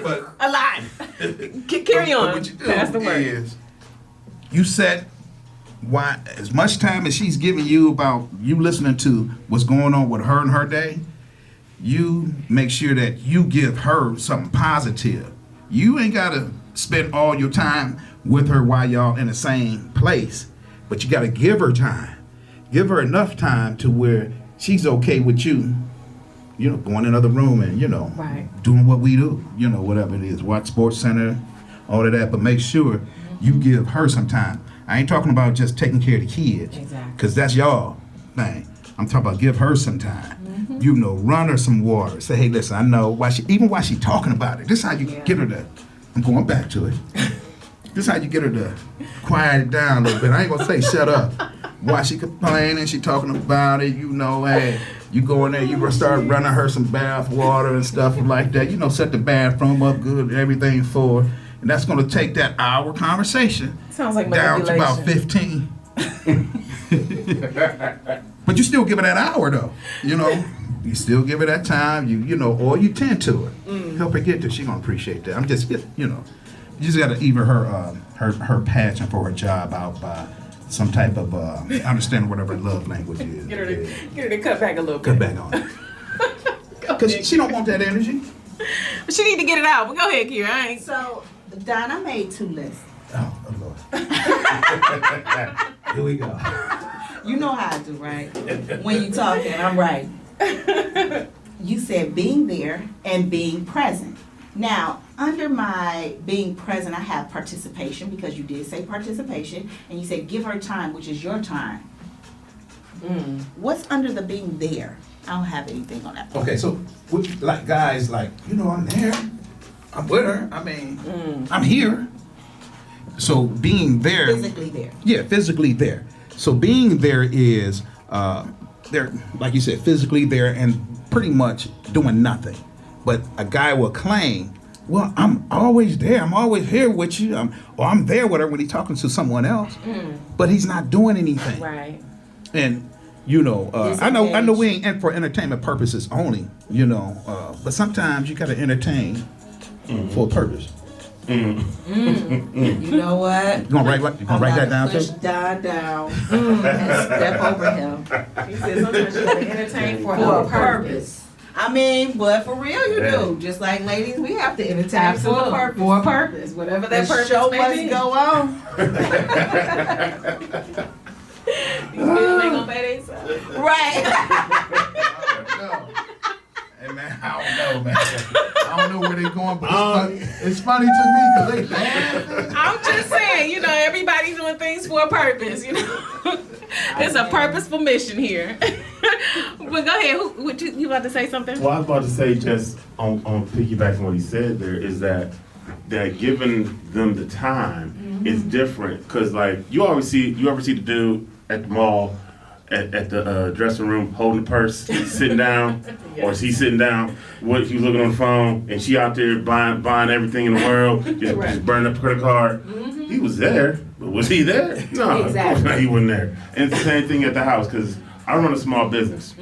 But A lot. Carry on. what you do Pass the word. is you set why as much time as she's giving you about you listening to what's going on with her and her day, you make sure that you give her something positive. You ain't gotta spend all your time with her while y'all in the same place, but you gotta give her time. Give her enough time to where she's okay with you, going in another room and, Right. doing what we do, whatever it is, watch Sports Center, all of that, but make sure you give her some time. I ain't talking about just taking care of the kids, Exactly. because that's y'all thing. I'm talking about give her some time. Run her some water. Say, hey, listen, I know while she talking about it. This is how you get her to. I'm going back to it. This is how you get her to quiet it down a little bit. I ain't gonna say shut up. While she complaining, she talking about it. Hey, you go in there, you gonna start running her some bath water and stuff like that. Set the bathroom up good, everything for her. And that's gonna take that hour conversation Sounds like down to about manipulation. 15. But you still give her that hour though, You still give her that time, or you tend to it. Help her get there. She gonna appreciate that. I'm just, you just gotta even her passion for her job out by some type of understanding whatever her love language is. Get her to cut back a little bit. Cut back on it. Because she don't want that energy. But she need to get it out. But go ahead, Kira. I ain't. So, Don, I made 2 lists. Oh Lord. Here we go. You know how I do, right? When you talking, I'm right. You said being there and being present. Now, under my being present, I have participation, because you did say participation, and you said give her time, which is your time. What's under the being there? I don't have anything on that. Okay, so guys, I'm there. I'm with her. I mean, I'm here. So being there. Physically there. Yeah, physically there. So being there is, they're, like you said, physically there and pretty much doing nothing. But a guy will claim, well, I'm always there. I'm always here with you. I'm there with her when he's talking to someone else. But he's not doing anything. Right. And, I know we ain't in for entertainment purposes only, but sometimes you got to entertain for a purpose. You know what? You gonna write that down push too? Don down and step over him. He said sometimes you gotta entertain for For a purpose. I mean, but for real you do. Just like ladies, we have to entertain for a purpose. For a purpose. Whatever that The purpose show may must be. go on. These bills ain't gonna pay themselves. Right. Hey man, I don't know, man. I don't know where they're going, but it's funny to me because they laugh. I'm just saying, everybody's doing things for a purpose, It's a purposeful mission here. But go ahead, you about to say something? Well, I was about to say, just on piggybacking what he said there, is that giving them the time is different, because you ever see the dude at the mall at the dressing room holding the purse, sitting down, or is he sitting down? What, he was looking on the phone, and she out there buying everything in the world, just burning up a credit card. He was there, but was he there? No, Of course not, he wasn't there. And it's the same thing at the house, because I run a small business,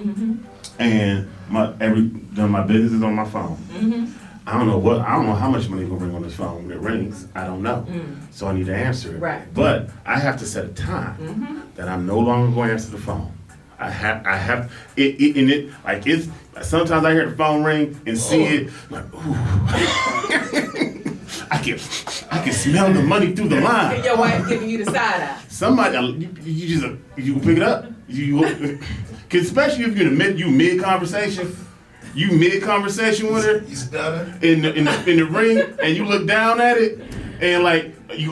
and my business is on my phone. I don't know how much money will ring on this phone when it rings. I don't know. So I need to answer it. Right. But I have to set a time that I'm no longer going to answer the phone. I have it's sometimes I hear the phone ring and see it like, ooh. I can smell the money through the line. And your wife giving you the side eye. Somebody, you can pick it up. Cause especially if you're mid conversation. You mid conversation with her, You stutter. in the ring, and you look down at it, and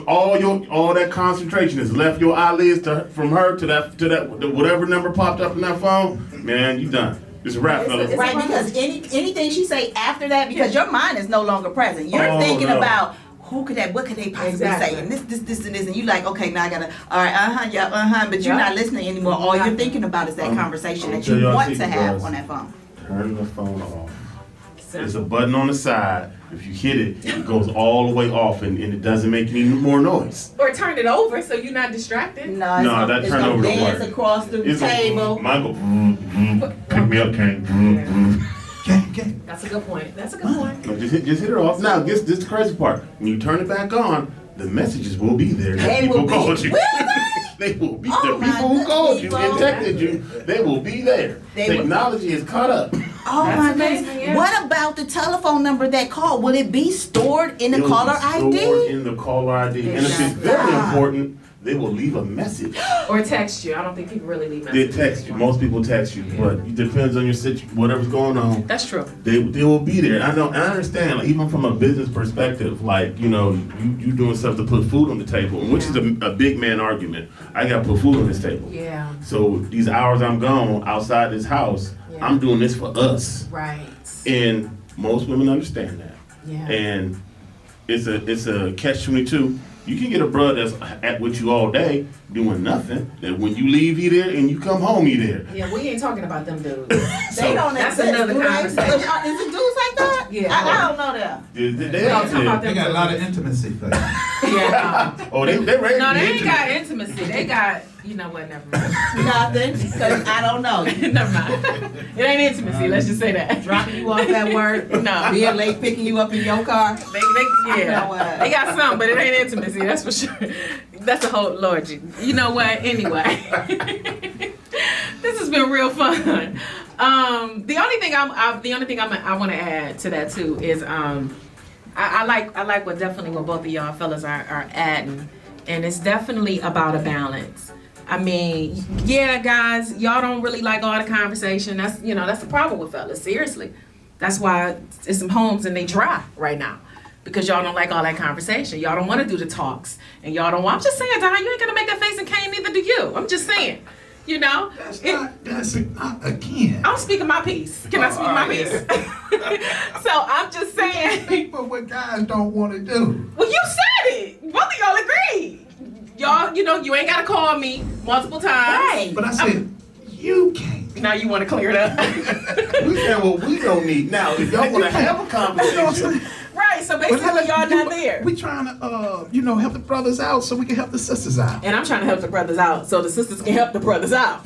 all that concentration has left your eyelids from her to that whatever number popped up in that phone. Man, you done. It's a wrap, fellas. Right, because anything she say after that, because your mind is no longer present. You're thinking about what could they possibly say? And this, and this, and you like, okay, now I gotta, all right, but you're not listening anymore. All you're thinking about is that conversation that you want to have on that phone. Turn the phone off. There's a button on the side. If you hit it, it goes all the way off, and it doesn't make any more noise. Or turn it over so you're not distracted. No, that it's turn gonna over don't dance work. across the table. Mine go, pick me up, Kane. That's a good point. No, just hit it off. Now, this the crazy part. When you turn it back on, the messages will be there. They People will be. called you. Will They will be. Oh, The my people who good called people. you and texted you, they will be there. They will. Technology is caught up. Oh That's my amazing, goodness. yeah. What about the telephone number that called? Will it be stored in the It will caller be stored ID? in the caller ID. And if it's Exactly. very Stop. important, they will leave a message. Or text you. I don't think people really leave They messages. text you. Most people text you, but it depends on your situation, whatever's going on. That's true. They will be there. I know. And I understand. Like, even from a business perspective, like you doing stuff to put food on the table, which is a big man argument. I got to put food on this table. Yeah. So these hours I'm gone outside this house, Yeah. I'm doing this for us. Right. And most women understand that. Yeah. And it's a catch-22. You can get a brother that's at with you all day doing nothing. That when you leave, he there, and you come home, he there. Yeah, we ain't talking about them dudes. They don't That's exist, another do they? conversation. Is it dudes like that? Yeah. I don't know that. They don't out talk about there. They got a lot of intimacy for you. Yeah. Oh, they ready No, to they be ain't got intimate. intimacy. They got, you know what, never mind. Nothing, because I don't know. Never mind. It ain't intimacy, let's just say that. Dropping you off at work, No. being late, picking you up in your car. They know yeah. what? They got some, but it ain't intimacy, that's for sure. That's a whole Lord. You know what? Anyway. This has been real fun. The only thing I want to add to that too is I like what both of y'all fellas are adding, and it's definitely about a balance. I mean, yeah, guys, y'all don't really like all the conversation. That's the problem with fellas. Seriously, that's why it's some homes and they dry right now. Because y'all don't like all that conversation. Y'all don't want to do the talks. And y'all don't want, I'm just saying, Don, you ain't gonna make that face and Kane, neither do you. I'm just saying. You know? That's not again. I'm speaking my piece. Can I speak my piece? So I'm just saying. But what guys don't want to do. Well, you said it. Both of y'all agreed. Y'all, you ain't gotta call me multiple times. Right. But I said, you can't. Now you want to clear it up. We said what we don't need. Now, if y'all want to have a You know what I'm conversation, saying? Right, so basically y'all not there. We trying to, help the brothers out so we can help the sisters out. And I'm trying to help the brothers out so the sisters can help the brothers out.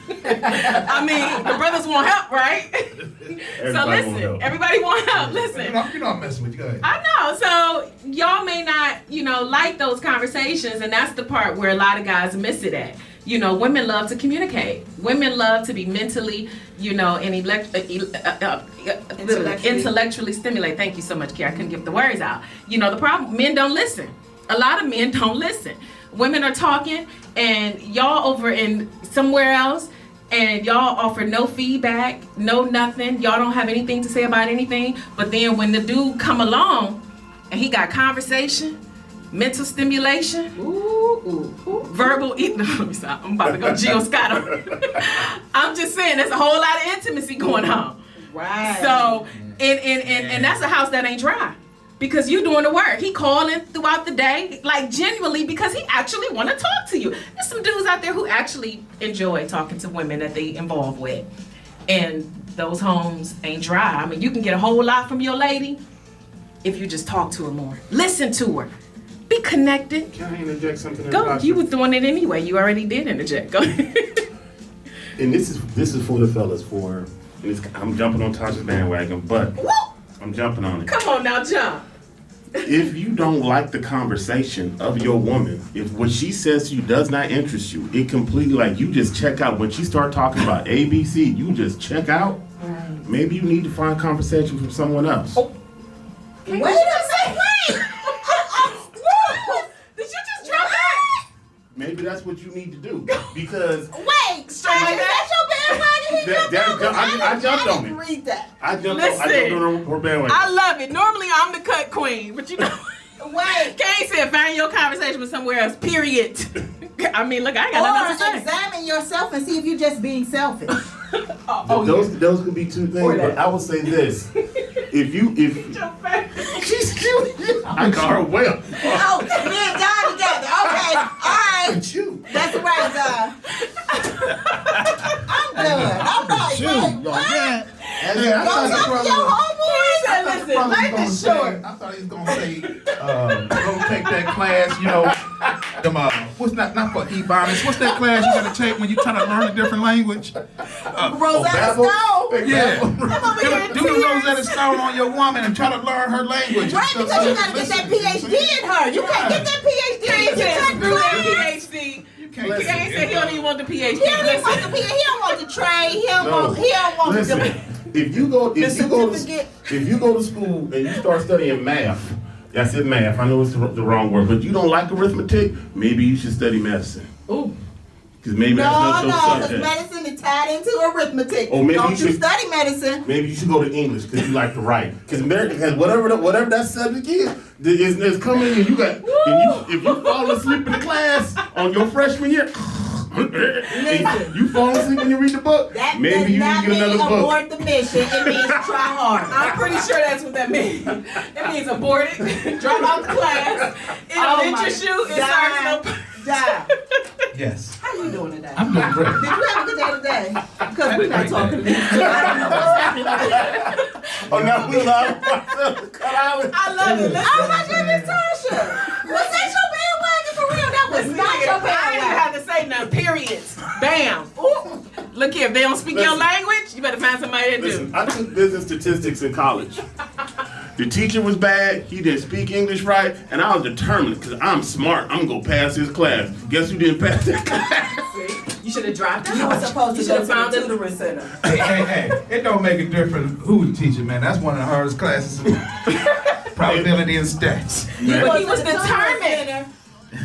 I mean, the brothers want help, right? So Everybody want help. everybody want help. Listen. You know I'm messing with you. Go ahead. I know. So y'all may not, like those conversations, and that's the part where a lot of guys miss it at. Women love to communicate. Women love to be mentally, and intellectually stimulated. Thank you so much, Kara. I couldn't get the words out. The problem, men don't listen. A lot of men don't listen. Women are talking, and y'all over in somewhere else, and y'all offer no feedback, no nothing. Y'all don't have anything to say about anything. But then when the dude come along, and he got conversation, mental stimulation, verbal eat. Let me stop. I'm about to go Gio Scott. I'm just saying, there's a whole lot of intimacy going on. Right. So, and that's a house that ain't dry. Because you doing the work. He calling throughout the day, like genuinely, because he actually want to talk to you. There's some dudes out there who actually enjoy talking to women that they involved with. And those homes ain't dry. I mean, you can get a whole lot from your lady if you just talk to her more. Listen to her. Be connected. can I interject something? Go. You was doing it anyway. You already did interject. Go ahead. And this is for the fellas. I'm jumping on Tasha's bandwagon, but I'm jumping on it. Come on now, jump. If you don't like the conversation of your woman, if what she says to you does not interest you, it completely you just check out. When she start talking about ABC, you just check out. Right. Maybe you need to find conversation from someone else. Oh. Wait a second. Did you just drop that? Maybe that's what you need to do because Wait, Straight like that's your bandwagon? He jumped on? I jumped on didn't it. read that. I jumped Listen. on her bandwagon. I love it. Normally I'm the cut queen, but Wait. Kane said find your conversation with somewhere else, period. I mean, look, I ain't got nothing to Or say. examine yourself and see if you're just being selfish. Those could be two things, but I will say this: if I call her well. Oh, me and John together. Okay, all right. It's you. That's right, John. I'm good. I'm like, wait, what? Go talk to your homeboys. Listen, life is short. I thought he was gonna say, go take that class, What's not for Ebonics? What's that class you gotta take when you try to learn a different language? Rosetta Babel? Stone. Yeah. I'm over here Do the Rosetta Stone on your woman and try to learn her language. Right, because you gotta get that PhD in her. You can't get that PhD in your Screw that class. PhD. can't He ain't said he don't even want the PhD. He don't even want the PhD. He don't want the trade. He don't want Listen, the if you go certificate. if you go to school and you start studying math, I said math. I know it's the wrong word, but you don't like arithmetic. Maybe you should study medicine. Ooh. Because maybe that's not your because subject. medicine is tied into arithmetic. Or maybe don't you should study medicine. Maybe you should go to English because you like to write. Because America has whatever that subject is coming and you got if you fall asleep in the class on your freshman year. Listen. You fall asleep when you read the book. That maybe does you not need to get mean another book. abort the mission. It means try hard. I'm pretty sure that's what that means. It means abort it, drop out the class. It don't interest you. It serves no purpose. Die. Yes. How you doing today? I'm doing great. Did you have a good day today? Because we're not talking to me. I don't know what's happening over there. Oh, now we love cut out. I love it. Oh my goodness, Tasha. Was that your bandwagon for real? That was not your I ain't even bandwagon. have to say nothing. Periods. Bam. Ooh. Look here. If they don't speak your Listen. language, you better find somebody that do. Listen, I took business statistics in college. The teacher was bad, he didn't speak English right, and I was determined, because I'm smart, I'm gonna go pass his class. Guess who didn't pass that class? You should have dropped out. You were supposed to You go should to have the found it. tutoring center. Hey, it don't make a difference who the teacher, man. That's one of the hardest classes. Probability and stats. You But go he to was the tutoring determined. center.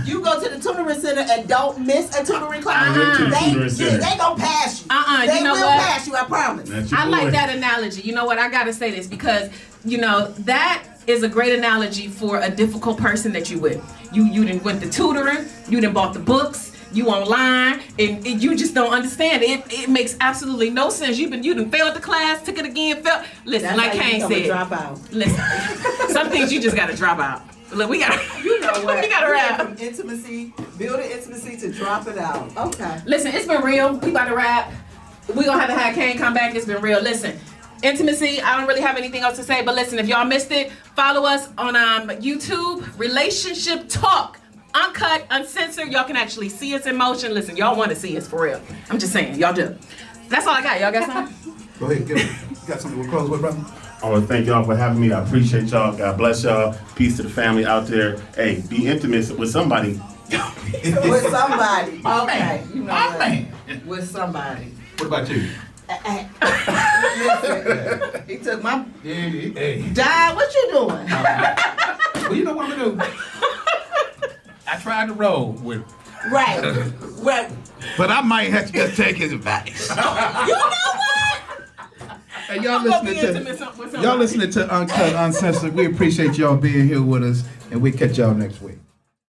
You go to the tutoring center and don't miss a tutoring class. I went to the tutoring center. They gonna pass you. They you know will what? pass you, I promise. That's your I like boy. that analogy. You know what? I gotta say this because that is a great analogy for a difficult person that you with. You done went to tutoring. You done bought the books. You online, and you just don't understand it. It makes absolutely no sense. You done failed the class, took it again, failed. Listen, That's like how you Kane become a said. dropout. Listen, some things you just gotta drop out. Look, we gotta. You know what? we gotta wrap. From intimacy, building intimacy to drop it out. Okay. Listen, it's been real. We about to wrap. We gonna have to have Kane come back. It's been real. Listen, intimacy. I don't really have anything else to say, but listen, if y'all missed it, follow us on YouTube. Relationship Talk, Uncut Uncensored. Y'all can actually see us in motion. Listen, y'all want to see us for real. I'm just saying, y'all do. That's all I got. Y'all got something? Go ahead, you got something to close with, brother? I want to thank y'all for having me. I appreciate y'all. God bless y'all. Peace to the family out there. Hey, be intimate with somebody. With somebody. Okay. You know My what? man. With somebody. What about you? Listen, he took my. Hey. Di, what you doing? Well, you know what I'm gonna do? I tried to roll with, Right. Right. but I might have to just take his advice. You know what? Hey, y'all I'm gonna be listening intimate to with somebody. y'all listening to Uncut Uncensored. We appreciate y'all being here with us, and we catch y'all next week.